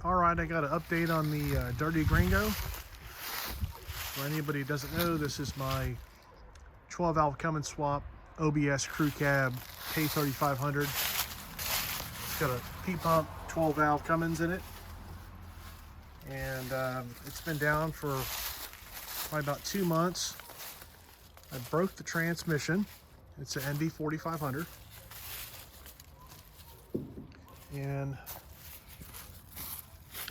All right, I got an update on the Dirty Gringo. For anybody who doesn't know, this is my 12 valve Cummins swap OBS crew cab K3500. It's got a P pump 12 valve Cummins in it, and it's been down for probably about 2 months. I broke the transmission. It's an NV4500, and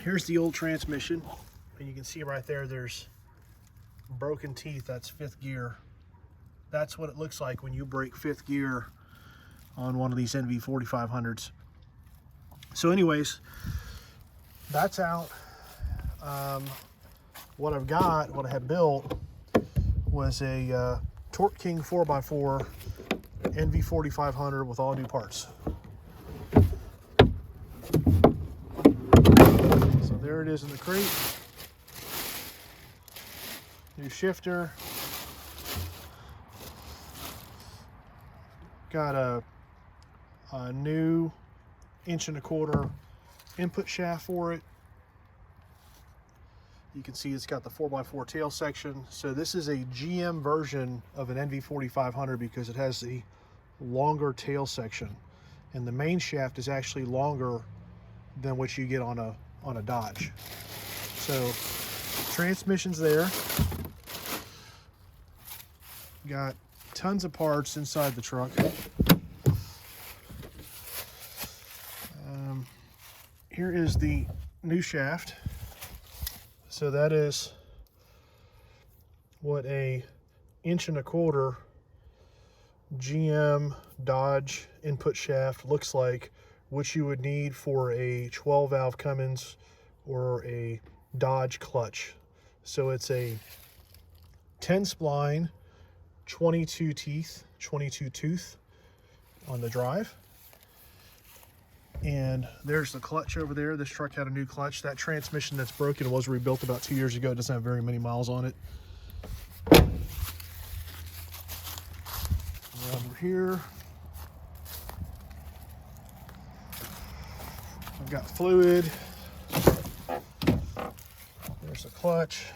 here's the old transmission, and you can see right there there's broken teeth. That's fifth gear. That's what it looks like when you break fifth gear on one of these NV4500s. So anyways, that's out. What I had built was a Torque King 4x4 NV4500 with all new parts. So there it is in the crate. New shifter. Got a new 1.25" input shaft for it. You can see it's got the 4x4 tail section. So this is a GM version of an NV4500 because it has the longer tail section, and the main shaft is actually longer than what you get on a Dodge. So transmission's there. Got tons of parts inside the truck. Here is the new shaft. So that is what a 1.25" GM Dodge input shaft looks like, which you would need for a 12 valve Cummins or a Dodge clutch. So it's a 10 spline, 22 teeth, 22 tooth on the drive. And there's the clutch over there. This truck had a new clutch. That transmission that's broken was rebuilt about 2 years ago. It doesn't have very many miles on it. Over here, I've got fluid. There's the clutch,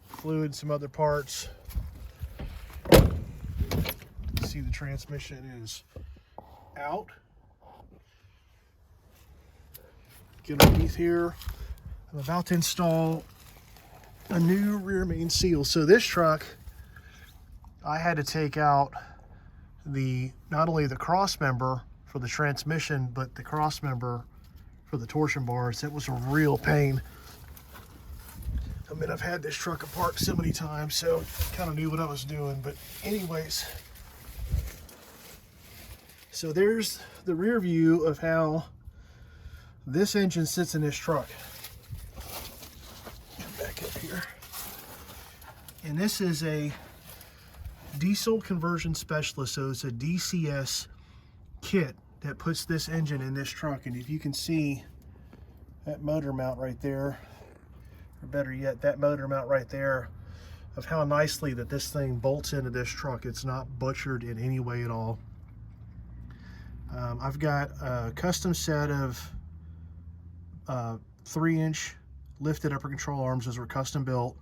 fluid, some other parts. See, the transmission is out. Get underneath here. I'm about to install a new rear main seal. So this truck, I had to take out not only the cross member for the transmission, but the cross member for the torsion bars. It was a real pain. I mean, I've had this truck apart so many times, so kind of knew what I was doing. But anyways, so there's the rear view of how this engine sits in this truck. Get back up here. And this is a diesel conversion specialist, so it's a DCS kit that puts this engine in this truck. And if you can see that motor mount right there, or better yet, that motor mount right there, of how nicely that this thing bolts into this truck. It's not butchered in any way at all. I've got a custom set of 3-inch lifted upper control arms. Those were custom built.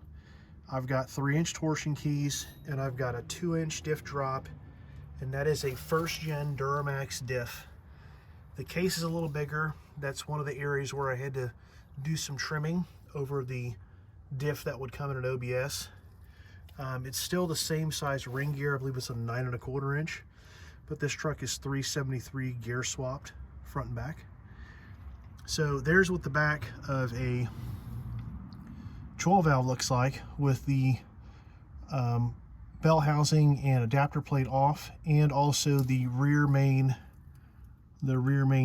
I've got 3-inch torsion keys, and I've got a 2-inch diff drop, and that is a first-gen Duramax diff. The case is a little bigger. That's one of the areas where I had to do some trimming over the diff that would come in an OBS. It's still the same size ring gear. I believe it's a 9.25 inch, but this truck is 373 gear swapped front and back. So there's what the back of a 12 valve looks like, with the bell housing and adapter plate off, and also the rear main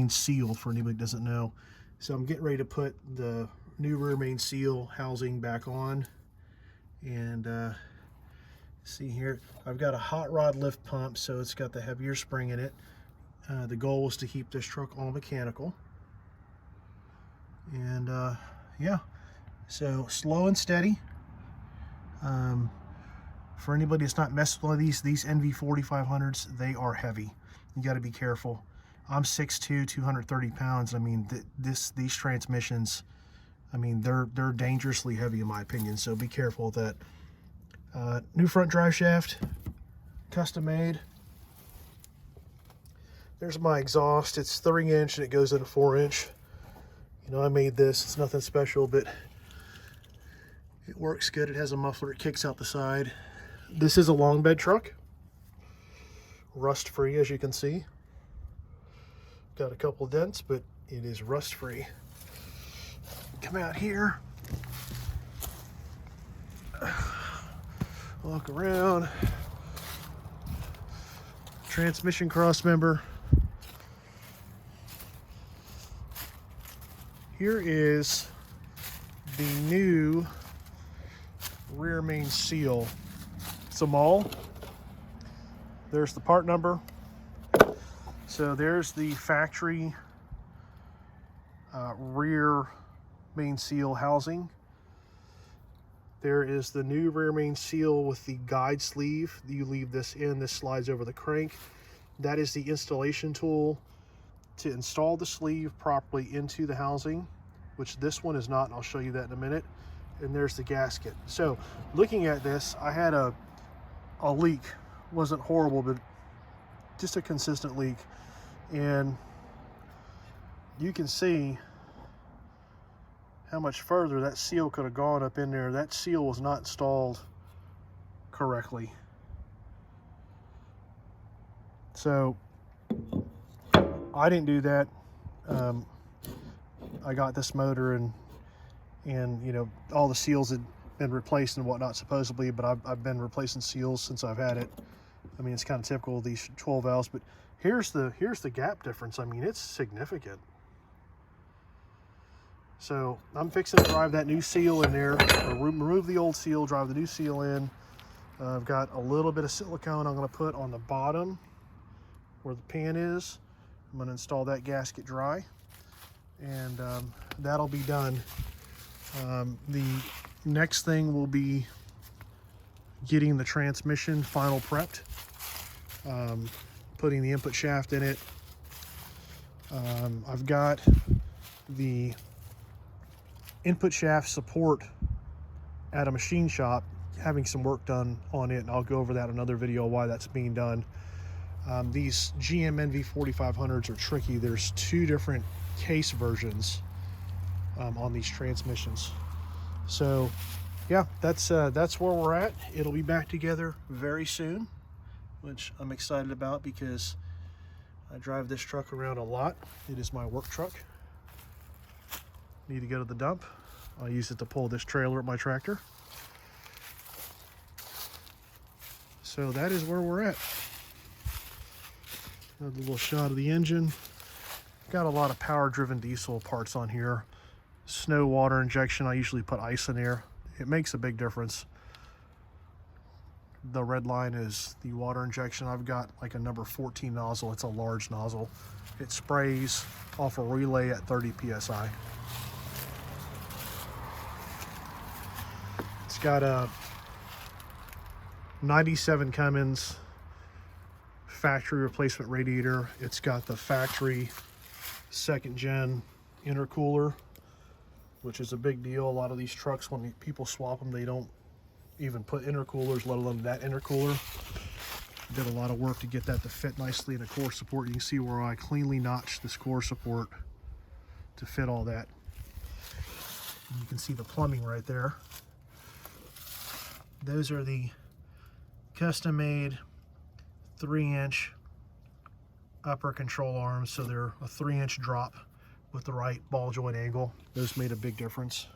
seal, for anybody that doesn't know. So I'm getting ready to put the new rear main seal housing back on. And see here, I've got a hot rod lift pump, so it's got the heavier spring in it. The goal was to keep this truck all mechanical. And yeah, so slow and steady. For anybody that's not messed with these NV4500s, they are heavy. You got to be careful. I'm 6'2", 230 pounds. I mean, these transmissions, I mean, they're dangerously heavy in my opinion, so be careful with that. New front drive shaft, custom made. There's my exhaust. It's 3" and it goes in a 4". You know, I made this. It's nothing special, but it works good. It has a muffler. It kicks out the side. This is a long bed truck. Rust free, as you can see. Got a couple dents, but it is rust free. Come out here. Walk around. Transmission cross member. Here is the new rear main seal. It's a Mahle. There's the part number. So there's the factory rear main seal housing. There is the new rear main seal with the guide sleeve. You leave this in, this slides over the crank. That is the installation tool to install the sleeve properly into the housing, which this one is not, and I'll show you that in a minute. And there's the gasket. So looking at this, I had a leak. Wasn't horrible, but just a consistent leak. And you can see how much further that seal could have gone up in there. That seal was not installed correctly. So I didn't do that. I got this motor and you know, all the seals had been replaced and whatnot supposedly, but I've been replacing seals since I've had it. I mean, it's kind of typical of these 12 valves, but here's the gap difference. I mean, it's significant. So I'm fixing to drive that new seal in there, or remove the old seal, drive the new seal in. I've got a little bit of silicone I'm going to put on the bottom where the pan is. I'm going to install that gasket dry, and that'll be done. The next thing will be getting the transmission final prepped, putting the input shaft in it. I've got the input shaft support at a machine shop, having some work done on it, and I'll go over that in another video why that's being done. These GM NV4500s are tricky. There's two different case versions on these transmissions. So yeah, that's where we're at. It'll be back together very soon, which I'm excited about because I drive this truck around a lot. It is my work truck. Need to go to the dump. I'll use it to pull this trailer at my tractor. So that is where we're at. Another little shot of the engine. Got a lot of power driven diesel parts on here. Snow water injection, I usually put ice in there. It makes a big difference. The red line is the water injection. I've got like a number 14 nozzle. It's a large nozzle. It sprays off a relay at 30 psi. It's got a 97 Cummins factory replacement radiator. It's got the factory 2nd gen intercooler, which is a big deal. A lot of these trucks, when people swap them, they don't even put intercoolers, let alone that intercooler. Did a lot of work to get that to fit nicely in a core support. You can see where I cleanly notched this core support to fit all that. And you can see the plumbing right there. Those are the custom made 3" upper control arms. So they're a 3" drop with the right ball joint angle. Those made a big difference.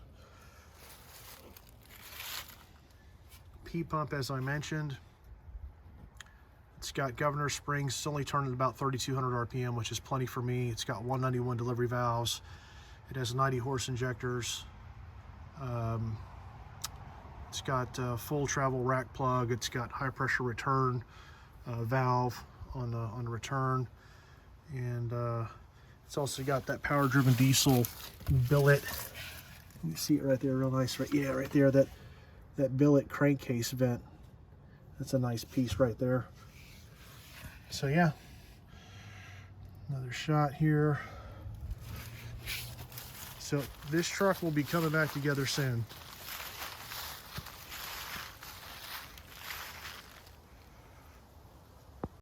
P-pump, as I mentioned, it's got governor springs. It's only turning at about 3,200 RPM, which is plenty for me. It's got 191 delivery valves. It has 90 horse injectors. It's got full travel rack plug. It's got high pressure return valve on the return, and it's also got that power driven diesel billet. You see it right there, real nice, right? Yeah, right there. That billet crankcase vent. That's a nice piece right there. So yeah, Another shot here. So this truck will be coming back together soon.